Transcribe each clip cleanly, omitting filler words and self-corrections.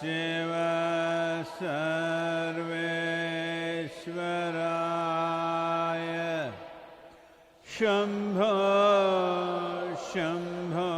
Shiva Sarveshwaraya Shambho Shambho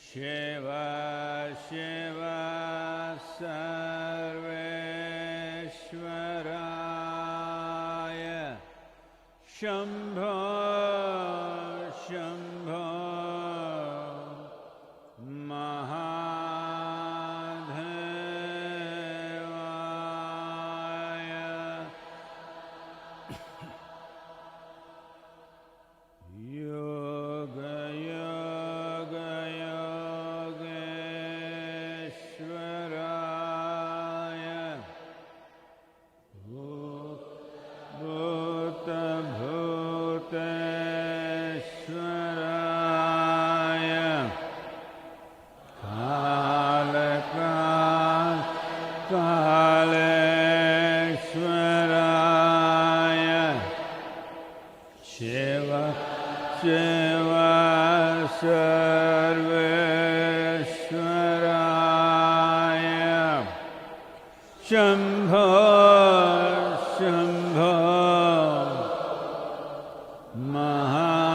Shiva Shiva Sarveshwaraya Shambho Shambho Mahadevaya Yoga Yoga Yogeshwaraya Bhuta Bhuteshwaraya Kala Kaleshwaraya Shiva Shiva Sarveshwaraya Shambho Shambho Mahadevaya.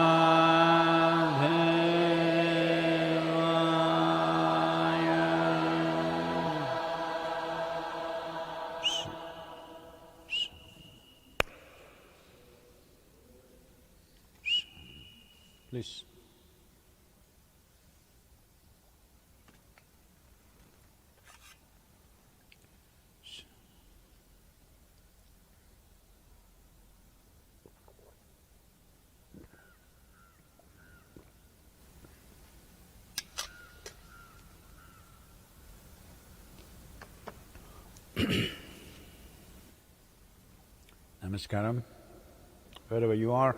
Please. Namaskaram, wherever you are.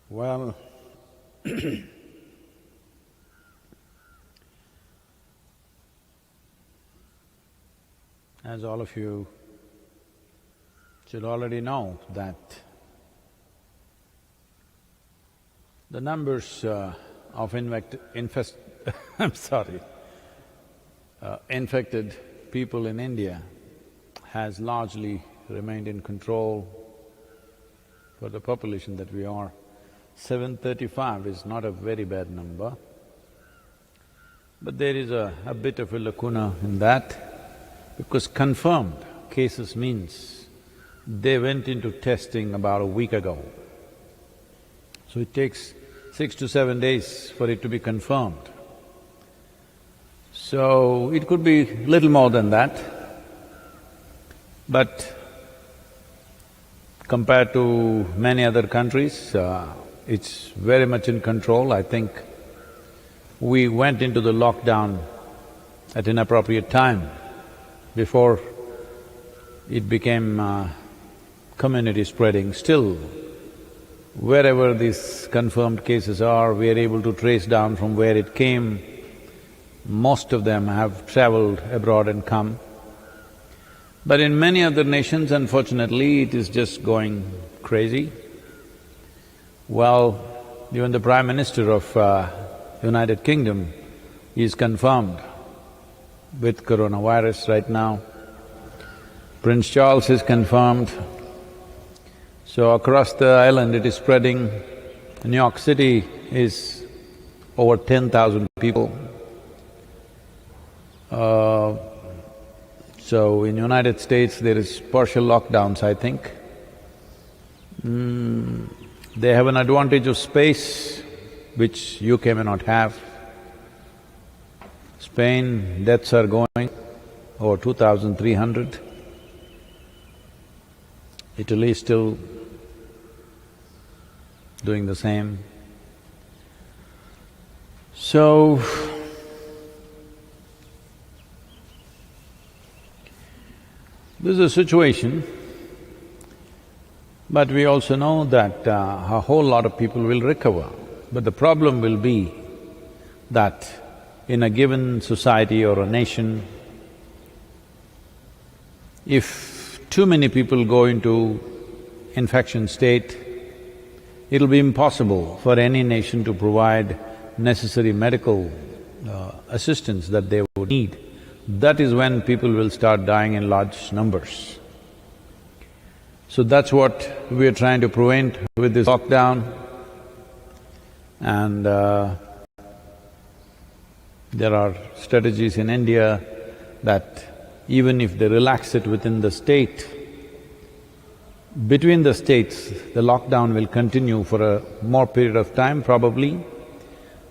Well, as all of you should already know that the numbers of infected people in India has largely remained in control for the population that we are. 735 is not a very bad number, but there is a bit of a lacuna in that, because confirmed cases means they went into testing about a week ago. So it takes 6 to 7 days for it to be confirmed. So it could be little more than that, but compared to many other countries, it's very much in control. I think we went into the lockdown at inappropriate time before it became community spreading. Still, wherever these confirmed cases are, we are able to trace down from where it came. Most of them have travelled abroad and come. But in many other nations, unfortunately, it is just going crazy. Well, even the Prime Minister of United Kingdom is confirmed with coronavirus right now. Prince Charles is confirmed. So across the island it is spreading. New York City is over 10,000 people. So in United States there is partial lockdowns, I think. They have an advantage of space which UK may not have. Spain, deaths are going over 2,300. Italy is still doing the same. So, this is a situation, but we also know that a whole lot of people will recover. But the problem will be that in a given society or a nation, if too many people go into infection state, it'll be impossible for any nation to provide necessary medical assistance that they would need. That is when people will start dying in large numbers. So that's what we are trying to prevent with this lockdown. And there are strategies in India that even if they relax it within the state, between the states, the lockdown will continue for a more period of time probably,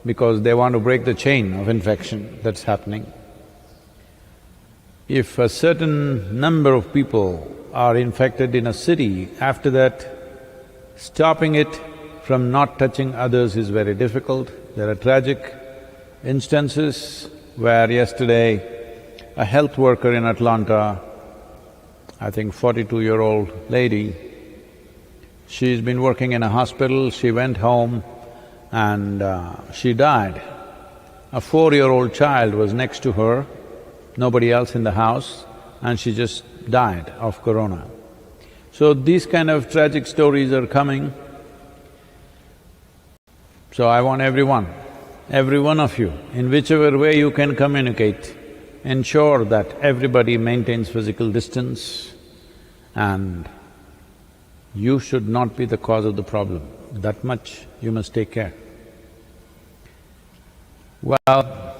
because they want to break the chain of infection that's happening. If a certain number of people are infected in a city, after that, stopping it from not touching others is very difficult. There are tragic instances where yesterday a health worker in Atlanta, I think 42-year-old lady, she's been working in a hospital, she went home and she died. A 4-year-old child was next to her, nobody else in the house, and she just died of corona. So these kind of tragic stories are coming. So I want every one of you, in whichever way you can communicate, ensure that everybody maintains physical distance and you should not be the cause of the problem. That much you must take care. Well,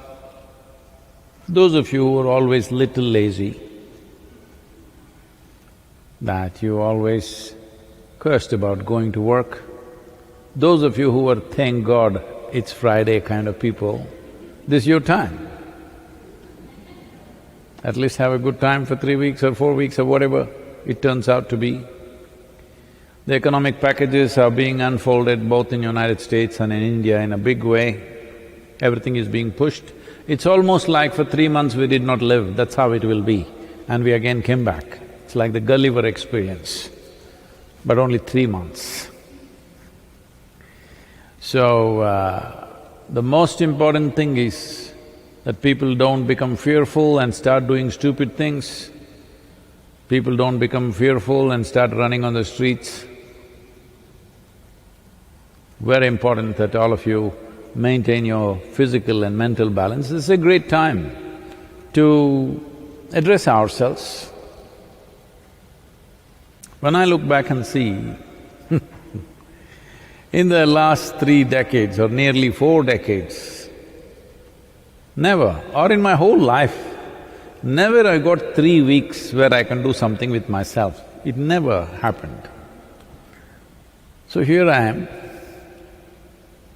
those of you who are always little lazy, that you always cursed about going to work, those of you who are thank God it's Friday kind of people, this is your time. At least have a good time for 3 weeks or 4 weeks or whatever it turns out to be. The economic packages are being unfolded both in United States and in India in a big way. Everything is being pushed. It's almost like for 3 months we did not live, that's how it will be. And we again came back. It's like the Gulliver experience, but only 3 months. So, the most important thing is that people don't become fearful and start doing stupid things. People don't become fearful and start running on the streets. Very important that all of you maintain your physical and mental balance. This is a great time to address ourselves. When I look back and see in the last 3 decades or nearly 4 decades, never, or in my whole life, never I got 3 weeks where I can do something with myself. It never happened. So here I am.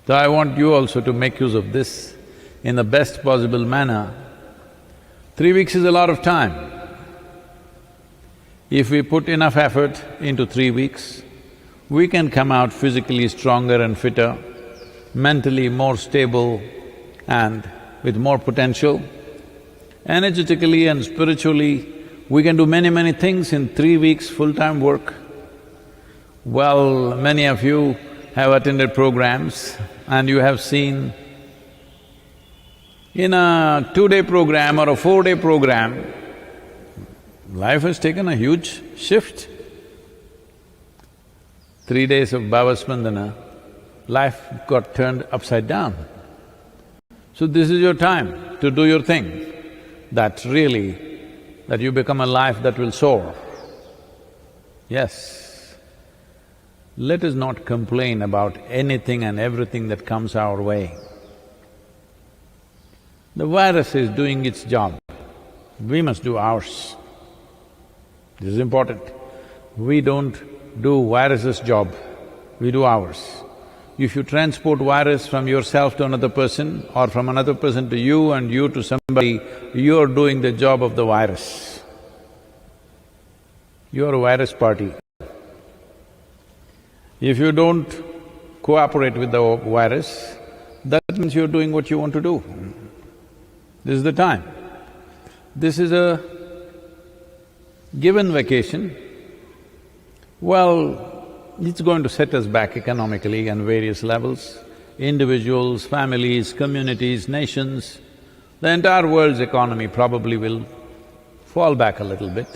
So I want you also to make use of this in the best possible manner. 3 weeks is a lot of time. If we put enough effort into 3 weeks, we can come out physically stronger and fitter, mentally more stable and with more potential. Energetically and spiritually, we can do many things in 3 weeks full-time work. Well, many of you have attended programs and you have seen in a 2-day program or a 4-day program, life has taken a huge shift. 3 days of Bhava-Spandana, life got turned upside down. So this is your time to do your thing, that you become a life that will soar. Yes, let us not complain about anything and everything that comes our way. The virus is doing its job, we must do ours. This is important. We don't do virus's job, we do ours. If you transport virus from yourself to another person or from another person to you and you to somebody, you're doing the job of the virus. You're a virus party. If you don't cooperate with the virus, that means you're doing what you want to do. This is the time. This is a given vacation. Well, it's going to set us back economically on various levels. Individuals, families, communities, nations, the entire world's economy probably will fall back a little bit.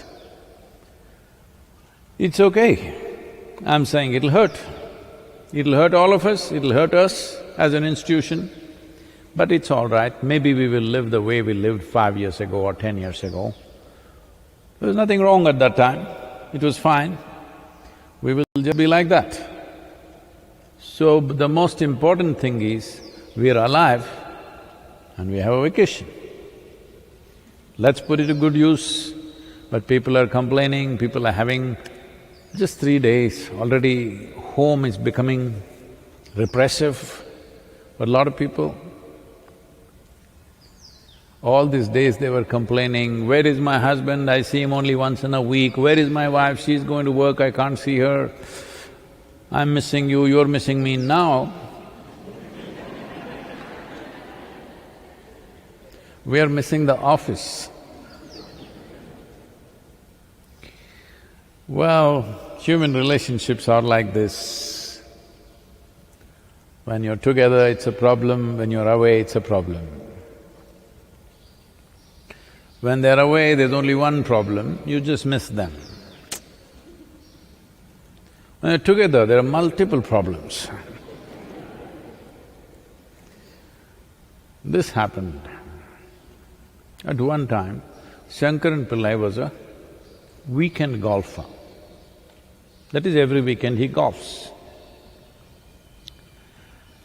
It's okay. I'm saying it'll hurt. It'll hurt all of us, it'll hurt us as an institution, but it's all right. Maybe we will live the way we lived 5 years ago or 10 years ago. There was nothing wrong at that time, it was fine. We will just be like that. So, the most important thing is, we are alive and we have a vacation. Let's put it to good use. But people are complaining, people are having just 3 days, already home is becoming repressive for a lot of people. All these days they were complaining, where is my husband? I see him only once in a week. Where is my wife? She's going to work, I can't see her. I'm missing you, you're missing me. Now, we are missing the office. Well, human relationships are like this. When you're together, it's a problem, when you're away, it's a problem. When they're away, there's only one problem, you just miss them. When you're together, there are multiple problems. This happened. At one time, Shankaran Pillai was a weekend golfer. That is, every weekend he golfs.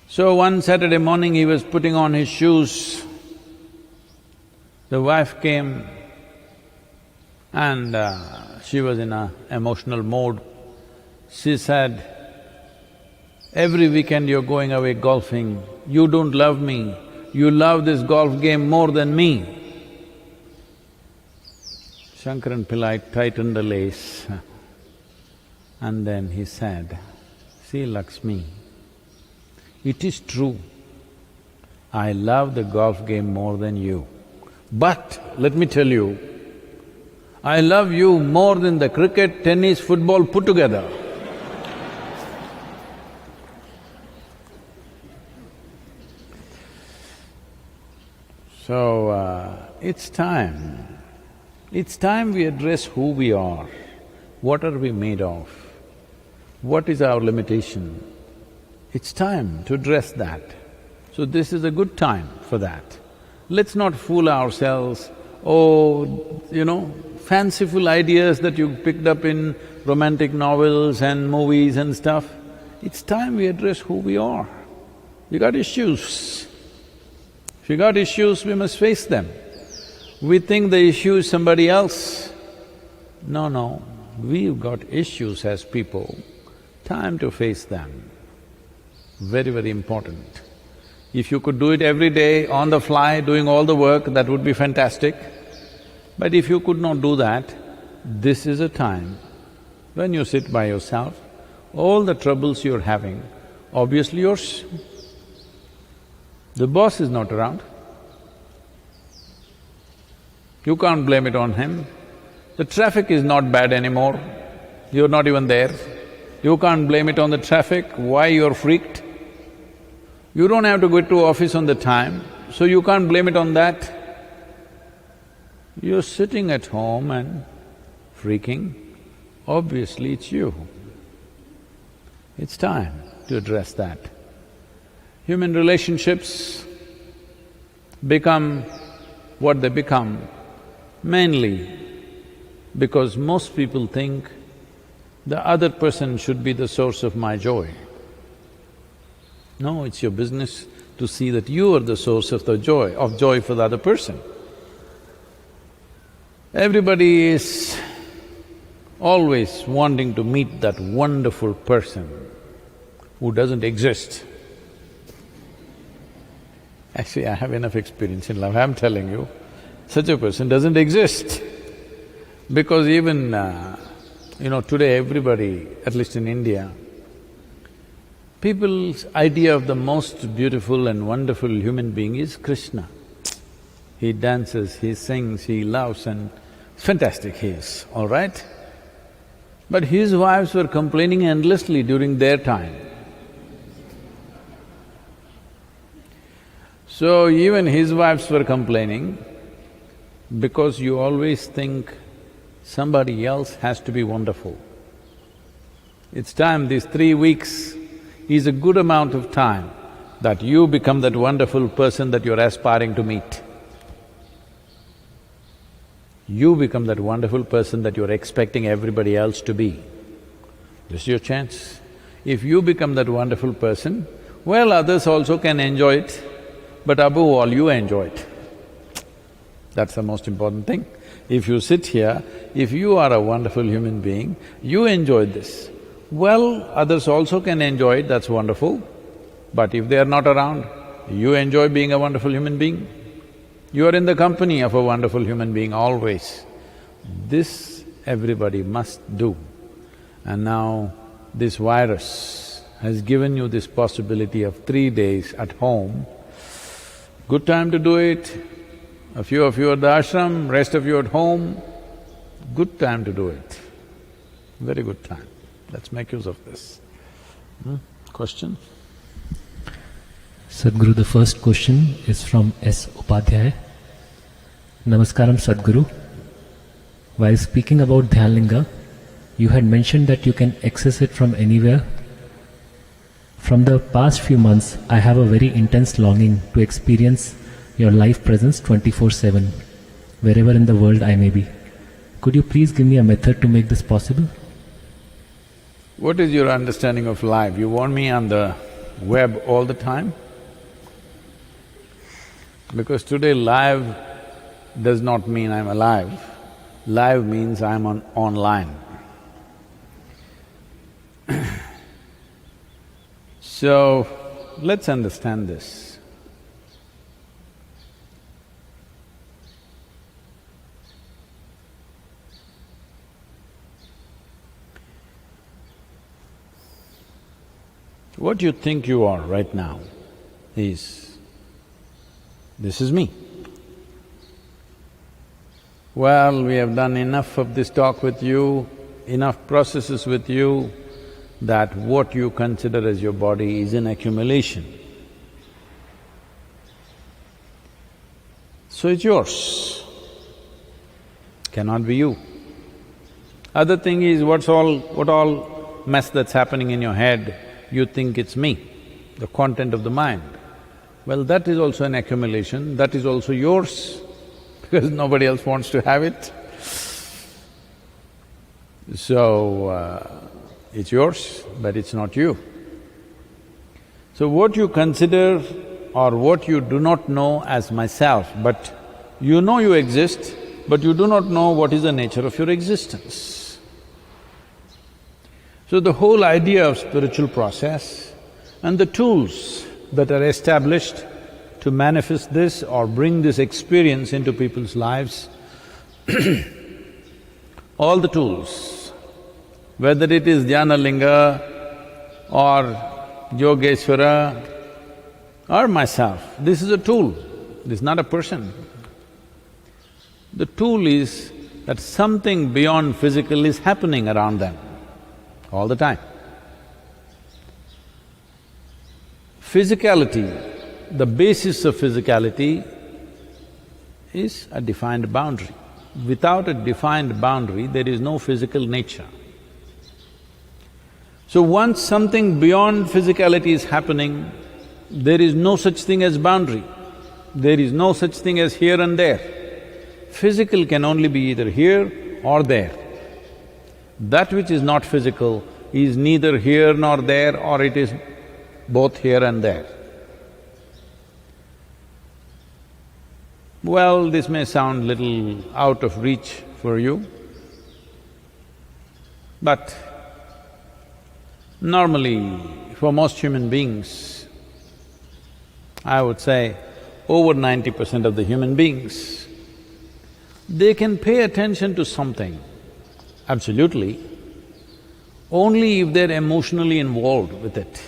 So one Saturday morning he was putting on his shoes. The wife came and she was in an emotional mode. She said, every weekend you're going away golfing, you don't love me, you love this golf game more than me. Shankaran Pillai tightened the lace and then he said, see Lakshmi, it is true, I love the golf game more than you. But let me tell you, I love you more than the cricket, tennis, football put together. So, it's time. It's time we address who we are, what are we made of, what is our limitation. It's time to address that. So this is a good time for that. Let's not fool ourselves, fanciful ideas that you picked up in romantic novels and movies and stuff. It's time we address who we are. We got issues. If we got issues, we must face them. We think the issue is somebody else. No, we've got issues as people, time to face them. Very, very important. If you could do it every day, on the fly, doing all the work, that would be fantastic. But if you could not do that, this is a time when you sit by yourself, all the troubles you're having, obviously yours. The boss is not around. You can't blame it on him. The traffic is not bad anymore, you're not even there. You can't blame it on the traffic, why you're freaked? You don't have to go to office on the time, so you can't blame it on that. You're sitting at home and freaking, obviously it's you. It's time to address that. Human relationships become what they become mainly because most people think the other person should be the source of my joy. No, it's your business to see that you are the source of joy for the other person. Everybody is always wanting to meet that wonderful person who doesn't exist. Actually, I have enough experience in life, I'm telling you, such a person doesn't exist. Because even, today everybody, at least in India, people's idea of the most beautiful and wonderful human being is Krishna. He dances, he sings, he loves and fantastic he is, all right? But his wives were complaining endlessly during their time. So even his wives were complaining because you always think somebody else has to be wonderful. It's time, these 3 weeks is a good amount of time that you become that wonderful person that you're aspiring to meet. You become that wonderful person that you're expecting everybody else to be. This is your chance. If you become that wonderful person, well, others also can enjoy it, but above all, you enjoy it. That's the most important thing. If you sit here, if you are a wonderful human being, you enjoy this. Well, others also can enjoy it, that's wonderful. But if they are not around, you enjoy being a wonderful human being. You are in the company of a wonderful human being always. This everybody must do. And now this virus has given you this possibility of 3 days at home. Good time to do it. A few of you at the ashram, rest of you at home. Good time to do it. Very good time. Let's make use of this. Question? Sadhguru, the first question is from S. Upadhyay. Namaskaram, Sadhguru. While speaking about Dhyanlinga, you had mentioned that you can access it from anywhere. From the past few months, I have a very intense longing to experience your life presence 24/7, wherever in the world I may be. Could you please give me a method to make this possible? What is your understanding of live? You want me on the web all the time? Because today live does not mean I'm alive. Live means I'm online. So, let's understand this. What you think you are right now is, this is me. Well, we have done enough of this talk with you, enough processes with you, that what you consider as your body is an accumulation. So it's yours, cannot be you. Other thing is, what all mess that's happening in your head, you think it's me, the content of the mind. Well, that is also an accumulation, that is also yours, because nobody else wants to have it. So, it's yours, but it's not you. So what you consider or what you do not know as myself, but you know you exist, but you do not know what is the nature of your existence. So the whole idea of spiritual process and the tools that are established to manifest this or bring this experience into people's lives, all the tools, whether it is Dhyanalinga or Yogeshwara or myself, this is a tool, this is not a person. The tool is that something beyond physical is happening around them all the time. Physicality, the basis of physicality is a defined boundary. Without a defined boundary, there is no physical nature. So once something beyond physicality is happening, there is no such thing as boundary, there is no such thing as here and there. Physical can only be either here or there. That which is not physical is neither here nor there, or it is both here and there. Well, this may sound little out of reach for you, but normally, for most human beings, I would say, over 90% of the human beings, they can pay attention to something, absolutely, only if they're emotionally involved with it.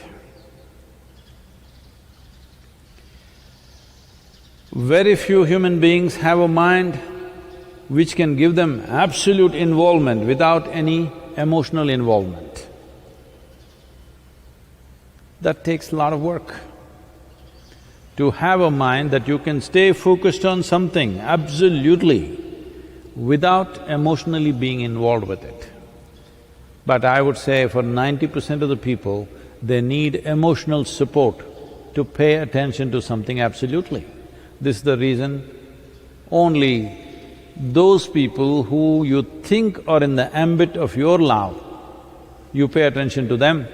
Very few human beings have a mind which can give them absolute involvement without any emotional involvement. That takes a lot of work. To have a mind that you can stay focused on something absolutely without emotionally being involved with it. But I would say for 90% of the people, they need emotional support to pay attention to something absolutely. This is the reason only those people who you think are in the ambit of your love, you pay attention to them.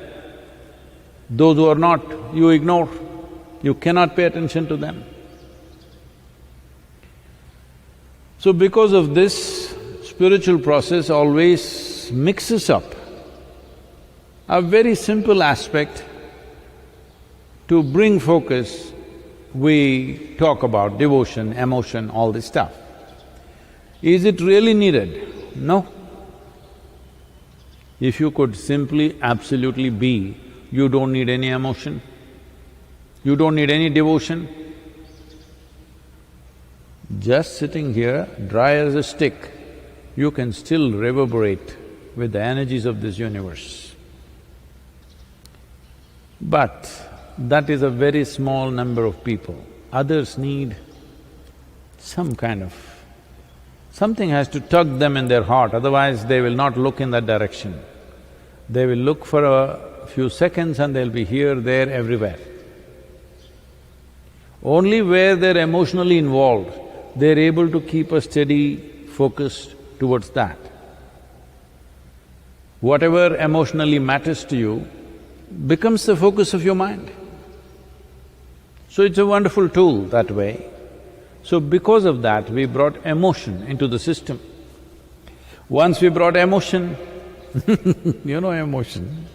Those who are not, you ignore. You cannot pay attention to them. So because of this, spiritual process always mixes up a very simple aspect. To bring focus, we talk about devotion, emotion, all this stuff. Is it really needed? No. If you could simply, absolutely be, you don't need any emotion, you don't need any devotion. Just sitting here, dry as a stick, you can still reverberate with the energies of this universe. But that is a very small number of people. Others need some kind of… something has to tug them in their heart, otherwise they will not look in that direction. They will look for a few seconds and they'll be here, there, everywhere. Only where they're emotionally involved, they're able to keep a steady focus towards that. Whatever emotionally matters to you becomes the focus of your mind. So it's a wonderful tool that way. So because of that, we brought emotion into the system. Once we brought emotion, you know emotion.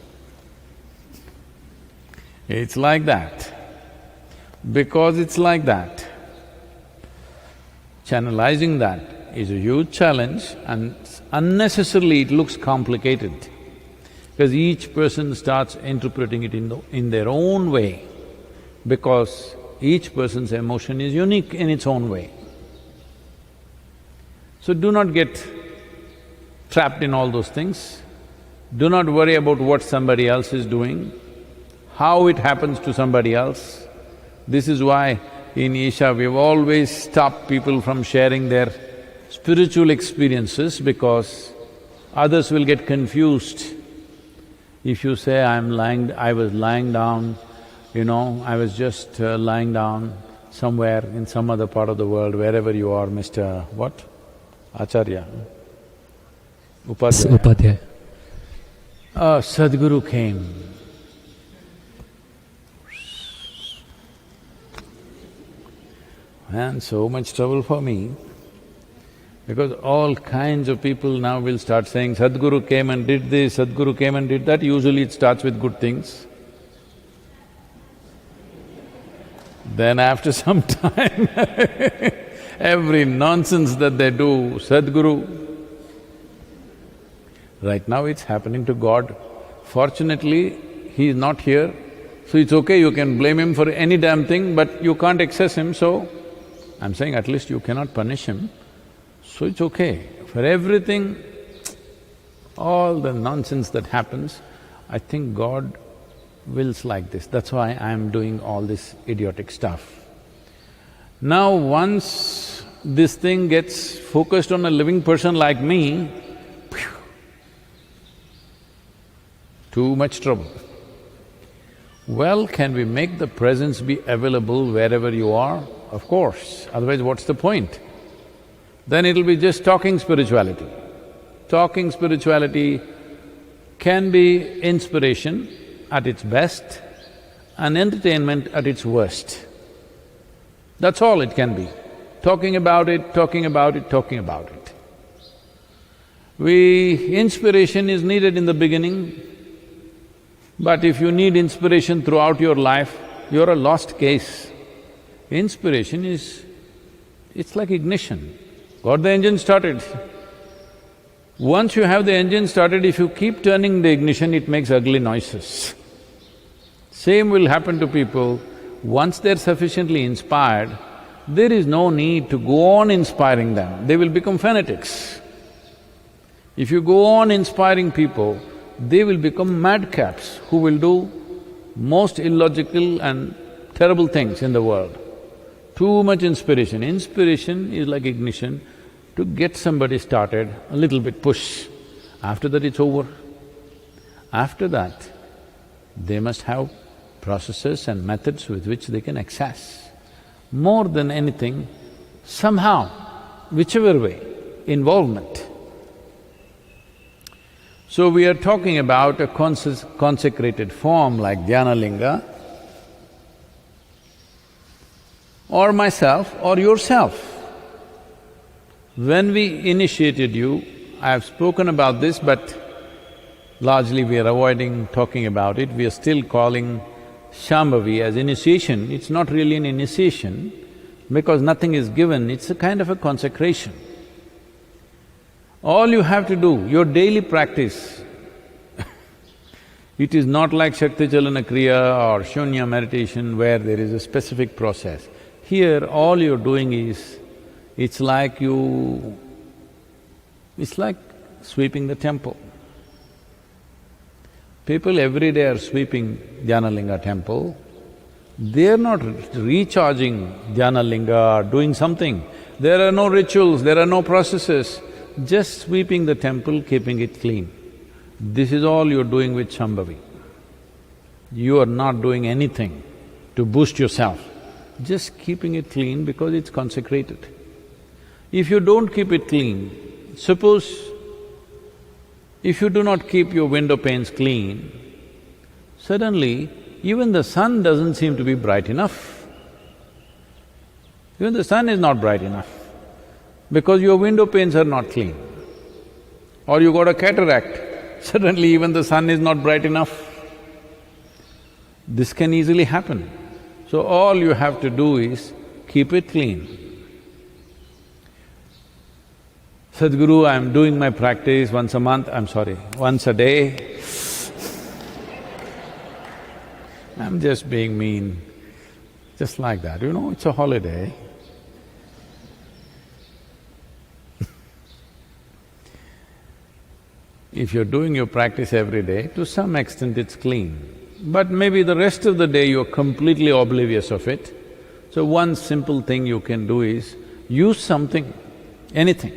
It's like that. Because it's like that, channelizing that is a huge challenge and unnecessarily it looks complicated because each person starts interpreting it in their own way because each person's emotion is unique in its own way. So do not get trapped in all those things. Do not worry about what somebody else is doing, how it happens to somebody else. This is why in Isha we've always stopped people from sharing their spiritual experiences because others will get confused. If you say, I was lying down, I was just lying down somewhere in some other part of the world, wherever you are, Mr. what? Acharya? Upadhyaya. Sadhguru came. And so much trouble for me, because all kinds of people now will start saying, Sadhguru came and did this, Sadhguru came and did that. Usually it starts with good things. Then after some time, every nonsense that they do, Sadhguru. Right now it's happening to God. Fortunately, he is not here, so it's okay, you can blame him for any damn thing, but you can't access him, so I'm saying at least you cannot punish him, so it's okay. For everything, all the nonsense that happens, I think God wills like this. That's why I'm doing all this idiotic stuff. Now once this thing gets focused on a living person like me, phew, too much trouble. Well, can we make the presence be available wherever you are? Of course, otherwise what's the point? Then it'll be just talking spirituality. Talking spirituality can be inspiration at its best and entertainment at its worst. That's all it can be. Talking about it, talking about it, talking about it. Inspiration is needed in the beginning, but if you need inspiration throughout your life, you're a lost case. Inspiration is… it's like ignition. Got the engine started. Once you have the engine started, if you keep turning the ignition, it makes ugly noises. Same will happen to people. Once they're sufficiently inspired, there is no need to go on inspiring them, they will become fanatics. If you go on inspiring people, they will become madcaps who will do most illogical and terrible things in the world. Too much inspiration. Inspiration is like ignition to get somebody started, a little bit push. After that it's over. After that, they must have processes and methods with which they can access. More than anything, somehow, whichever way, involvement. So we are talking about a consecrated form like Dhyana Linga, or myself or yourself. When we initiated you, I have spoken about this, but largely we are avoiding talking about it. We are still calling Shambhavi as initiation. It's not really an initiation because nothing is given, it's a kind of a consecration. All you have to do, your daily practice, it is not like Shakti Chalana Kriya or Shunya meditation where there is a specific process. Here, all you're doing is, it's like sweeping the temple. People every day are sweeping Dhyana Linga temple. They're not recharging Dhyana Linga or doing something. There are no rituals, there are no processes, just sweeping the temple, keeping it clean. This is all you're doing with Shambhavi. You are not doing anything to boost yourself, just keeping it clean because it's consecrated. If you don't keep it clean, suppose if you do not keep your window panes clean, suddenly even the sun doesn't seem to be bright enough. Even the sun is not bright enough because your window panes are not clean. Or you got a cataract, suddenly even the sun is not bright enough. This can easily happen. So all you have to do is keep it clean. Sadhguru, I'm doing my practice once a month, once a day. I'm just being mean, just like that, it's a holiday. If you're doing your practice every day, to some extent it's clean. But maybe the rest of the day you're completely oblivious of it. So one simple thing you can do is use something, anything.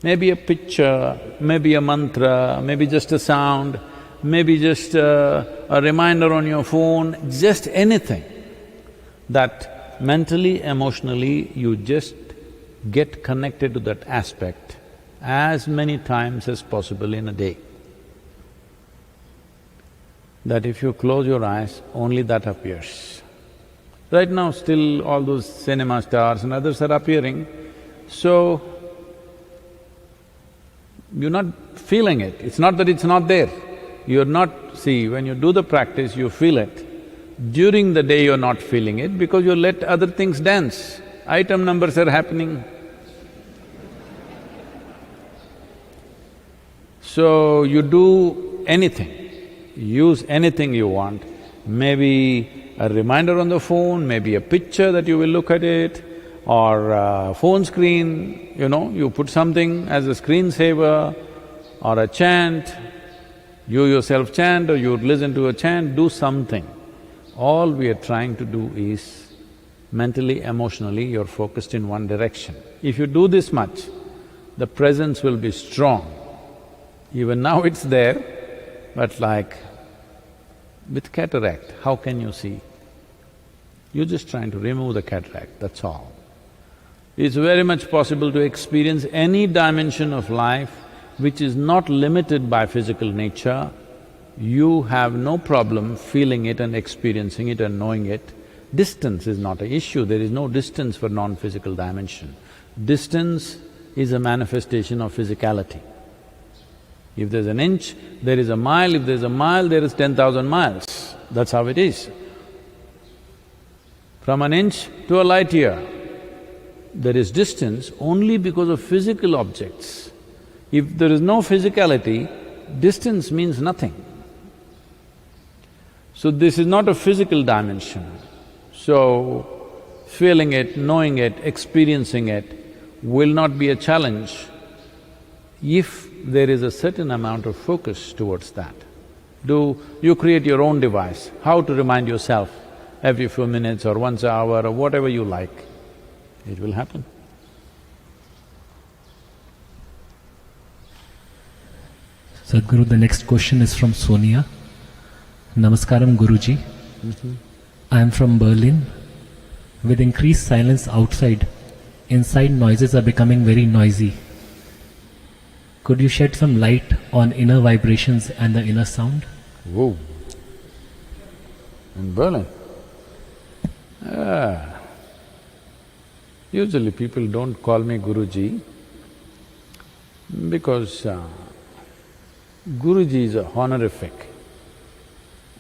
Maybe a picture, maybe a mantra, maybe just a sound, maybe just a reminder on your phone, just anything that mentally, emotionally you just get connected to that aspect as many times as possible in a day. That if you close your eyes, only that appears. Right now still all those cinema stars and others are appearing, so you're not feeling it. It's not that it's not there. You're not… see, when you do the practice, you feel it. During the day you're not feeling it because you let other things dance. Item numbers are happening. So you do anything, use anything you want, maybe a reminder on the phone, maybe a picture that you will look at it, or a phone screen, you put something as a screensaver, or a chant, you yourself chant or you listen to a chant, do something. All we are trying to do is mentally, emotionally, you're focused in one direction. If you do this much, the presence will be strong. Even now it's there, but like with cataract, how can you see? You're just trying to remove the cataract, that's all. It's very much possible to experience any dimension of life which is not limited by physical nature. You have no problem feeling it and experiencing it and knowing it. Distance is not an issue, there is no distance for non-physical dimension. Distance is a manifestation of physicality. If there's an inch, there is a mile, if there's a mile, there is 10,000 miles. That's how it is. From an inch to a light year, there is distance only because of physical objects. If there is no physicality, distance means nothing. So this is not a physical dimension. So, feeling it, knowing it, experiencing it will not be a challenge if there is a certain amount of focus towards that. You create your own device, how to remind yourself every few minutes or once an hour or whatever you like, it will happen. Sadhguru, the next question is from Sonia. Namaskaram Guruji. I am from Berlin. With increased silence outside, inside noises are becoming very noisy. Could you shed some light on inner vibrations and the inner sound? Whoa! In Berlin? Usually people don't call me Guruji because Guruji is a honorific.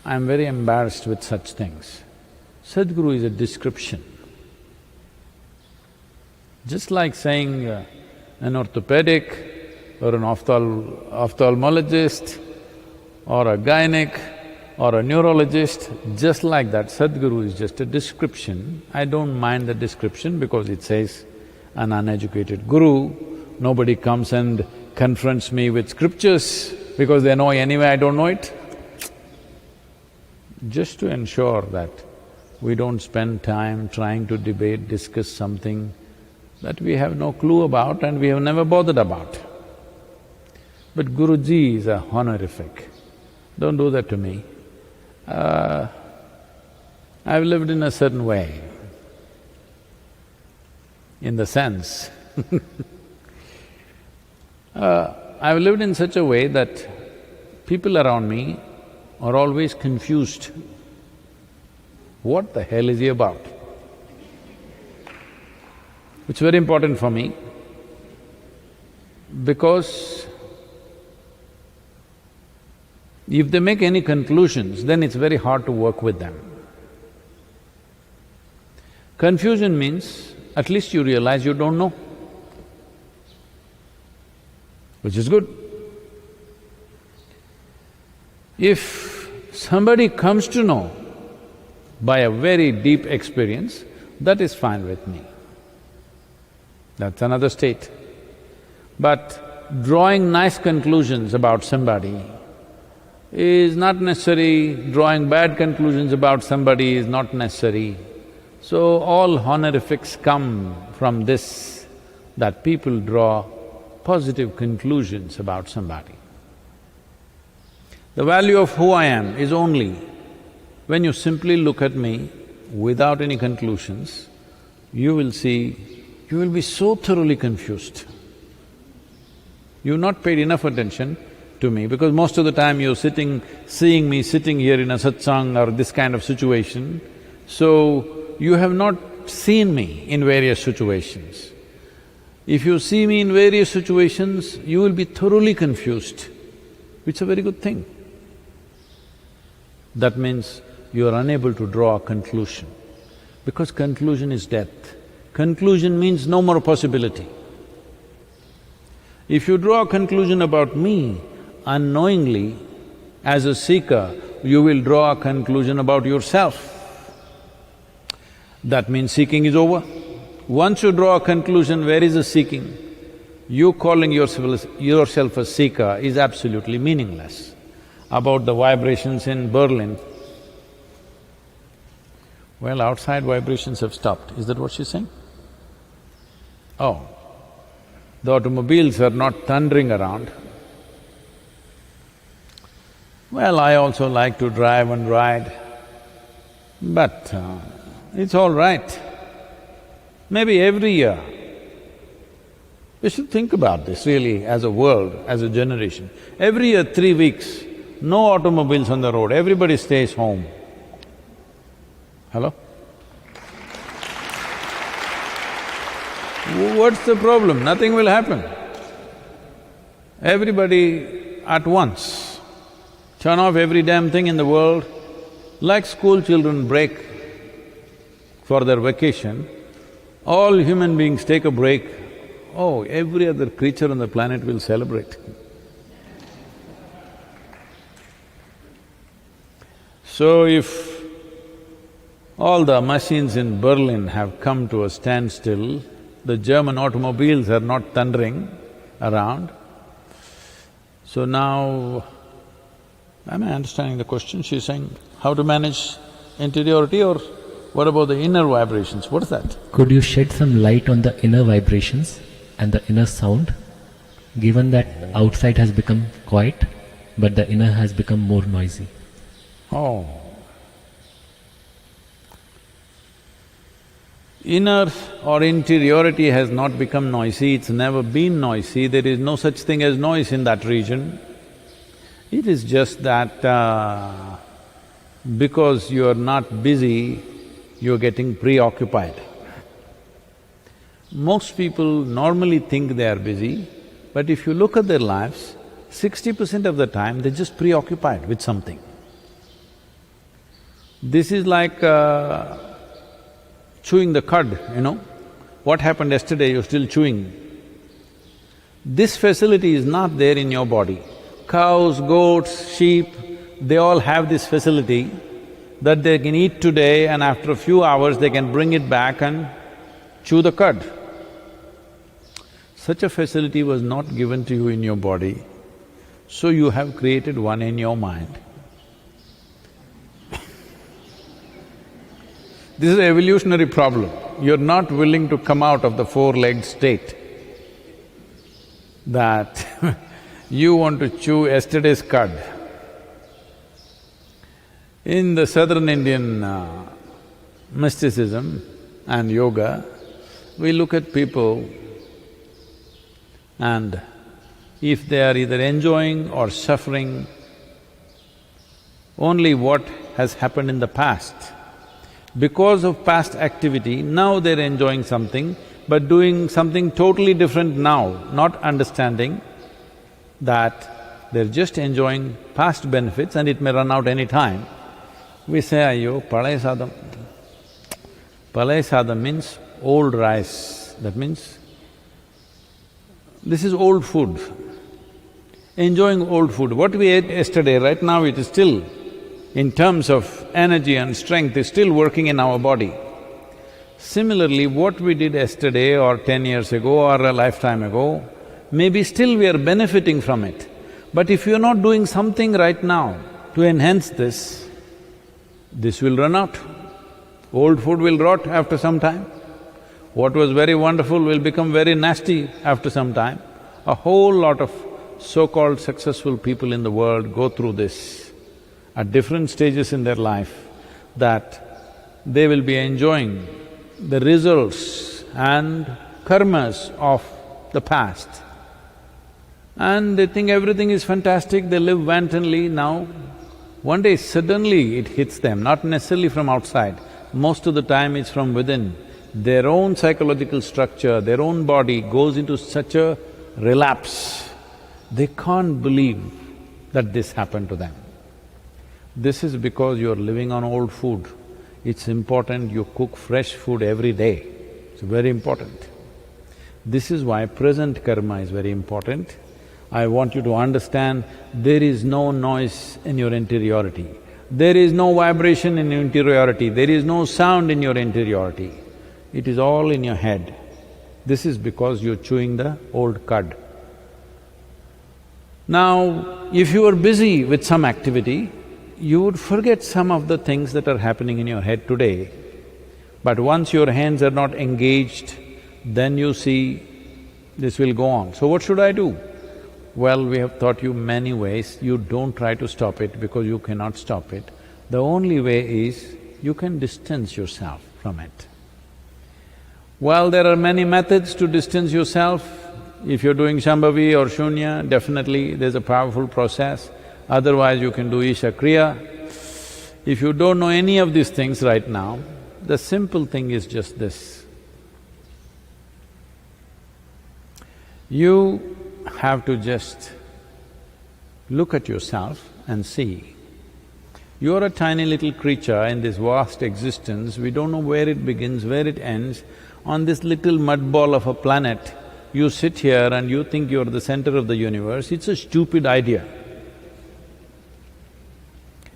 I'm very embarrassed with such things. Sadhguru is a description. Just like saying an orthopedic or an ophthalmologist or a gynec or a neurologist, just like that, Sadhguru is just a description. I don't mind the description because it says an uneducated guru, nobody comes and confronts me with scriptures because they know anyway I don't know it. Just to ensure that we don't spend time trying to debate, discuss something that we have no clue about and we have never bothered about. But Guruji is a honorific. Don't do that to me. I've lived in a certain way, in the sense I've lived in such a way that people around me are always confused. What the hell is he about? It's very important for me because if they make any conclusions, then it's very hard to work with them. Confusion means at least you realize you don't know, which is good. If somebody comes to know by a very deep experience, that is fine with me. That's another state. But drawing nice conclusions about somebody is not necessary, drawing bad conclusions about somebody is not necessary. So all honorifics come from this, that people draw positive conclusions about somebody. The value of who I am is only when you simply look at me without any conclusions, you will see, you will be so thoroughly confused. You've not paid enough attention to me because most of the time you're seeing me sitting here in a satsang or this kind of situation, so you have not seen me in various situations. If you see me in various situations, you will be thoroughly confused, which is a very good thing. That means you are unable to draw a conclusion, because conclusion is death. Conclusion means no more possibility. If you draw a conclusion about me, unknowingly, as a seeker, you will draw a conclusion about yourself. That means seeking is over. Once you draw a conclusion, where is the seeking? You calling yourself a seeker is absolutely meaningless. About the vibrations in Berlin, well, outside vibrations have stopped, is that what she's saying? Oh, the automobiles are not thundering around. Well, I also like to drive and ride, but it's all right. Maybe every year, we should think about this really as a world, as a generation. Every year, 3 weeks, no automobiles on the road, everybody stays home. Hello? What's the problem? Nothing will happen. Everybody at once turn off every damn thing in the world, like school children break for their vacation, all human beings take a break, oh, every other creature on the planet will celebrate. So if all the machines in Berlin have come to a standstill, the German automobiles are not thundering around, so now… Am I understanding the question? She's saying, how to manage interiority, or what about the inner vibrations? What is that? Could you shed some light on the inner vibrations and the inner sound, given that outside has become quiet, but the inner has become more noisy? Oh. Inner or interiority has not become noisy, it's never been noisy, there is no such thing as noise in that region. It is just that because you are not busy, you're getting preoccupied. Most people normally think they are busy, but if you look at their lives, 60% of the time they're just preoccupied with something. This is like chewing the cud, you know. What happened yesterday, you're still chewing. This facility is not there in your body. Cows, goats, sheep, they all have this facility that they can eat today and after a few hours they can bring it back and chew the cud. Such a facility was not given to you in your body, so you have created one in your mind. This is an evolutionary problem. You're not willing to come out of the four-legged state that you want to chew yesterday's cud. In the southern Indian mysticism and yoga, we look at people and if they are either enjoying or suffering only what has happened in the past, because of past activity, now they're enjoying something, but doing something totally different now, not understanding that they're just enjoying past benefits and it may run out any time. We say, ayyo, palaya sadam. Palaya sadam means old rice, that means this is old food. Enjoying old food. What we ate yesterday, right now it is still, in terms of energy and strength, is still working in our body. Similarly, what we did yesterday or 10 years ago or a lifetime ago, maybe still we are benefiting from it. But if you're not doing something right now to enhance this will run out. Old food will rot after some time. What was very wonderful will become very nasty after some time. A whole lot of so-called successful people in the world go through this at different stages in their life, that they will be enjoying the results and karmas of the past. And they think everything is fantastic, they live wantonly now. One day suddenly it hits them, not necessarily from outside, most of the time it's from within. Their own psychological structure, their own body goes into such a relapse, they can't believe that this happened to them. This is because you're living on old food. It's important you cook fresh food every day, it's very important. This is why present karma is very important. I want you to understand, there is no noise in your interiority, there is no vibration in your interiority, there is no sound in your interiority. It is all in your head. This is because you're chewing the old cud. Now, if you are busy with some activity, you would forget some of the things that are happening in your head today. But once your hands are not engaged, then you see this will go on. So what should I do? Well, we have taught you many ways. You don't try to stop it because you cannot stop it. The only way is you can distance yourself from it. Well, there are many methods to distance yourself. If you're doing Shambhavi or Shunya, definitely there's a powerful process. Otherwise, you can do Isha Kriya. If you don't know any of these things right now, the simple thing is just this. You have to just look at yourself and see. You're a tiny little creature in this vast existence, we don't know where it begins, where it ends. On this little mud ball of a planet, you sit here and you think you're the center of the universe, it's a stupid idea.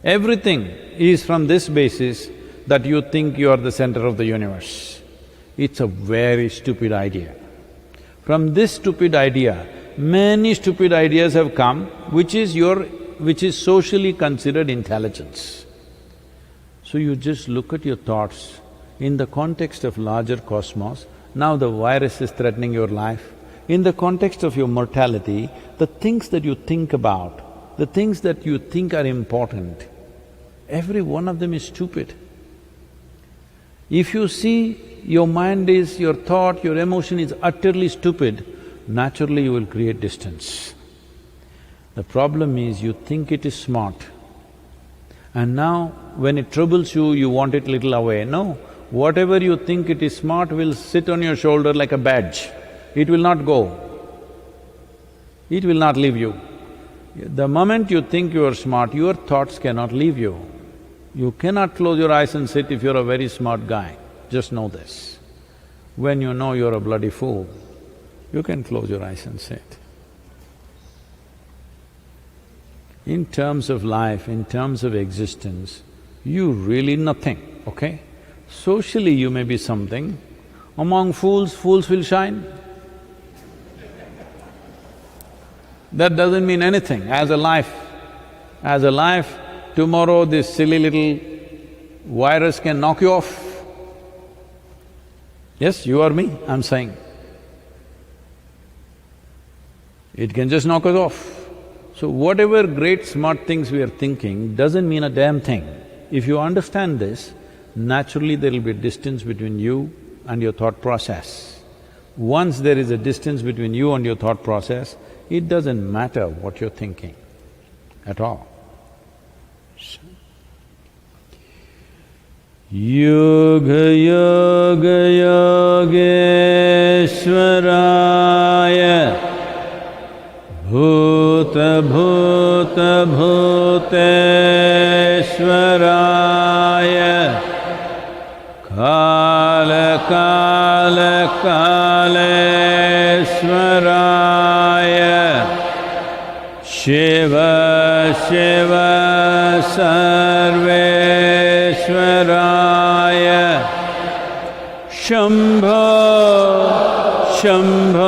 Everything is from this basis that you think you are the center of the universe. It's a very stupid idea. From this stupid idea, many stupid ideas have come, which is socially considered intelligence. So you just look at your thoughts in the context of larger cosmos. Now the virus is threatening your life. In the context of your mortality, the things that you think about, the things that you think are important, every one of them is stupid. If you see your mind is, your thought, your emotion is utterly stupid, naturally you will create distance. The problem is you think it is smart, and now when it troubles you, you want it little away. No, whatever you think it is smart will sit on your shoulder like a badge. It will not go. It will not leave you. The moment you think you are smart, your thoughts cannot leave you. You cannot close your eyes and sit if you're a very smart guy. Just know this. When you know you're a bloody fool, you can close your eyes and sit. In terms of life, in terms of existence, you really nothing, okay? Socially you may be something, among fools, fools will shine. That doesn't mean anything. As a life, tomorrow this silly little virus can knock you off. Yes, you or me, I'm saying. It can just knock us off. So whatever great smart things we are thinking doesn't mean a damn thing. If you understand this, naturally there will be a distance between you and your thought process. Once there is a distance between you and your thought process, it doesn't matter what you're thinking at all. Yoga yoga yogeshwaraya bhuta bhuta bhuteshwaraya kala kala kaleshwaraya Shiva Shiva Sarveshwaraya Shambho Shambho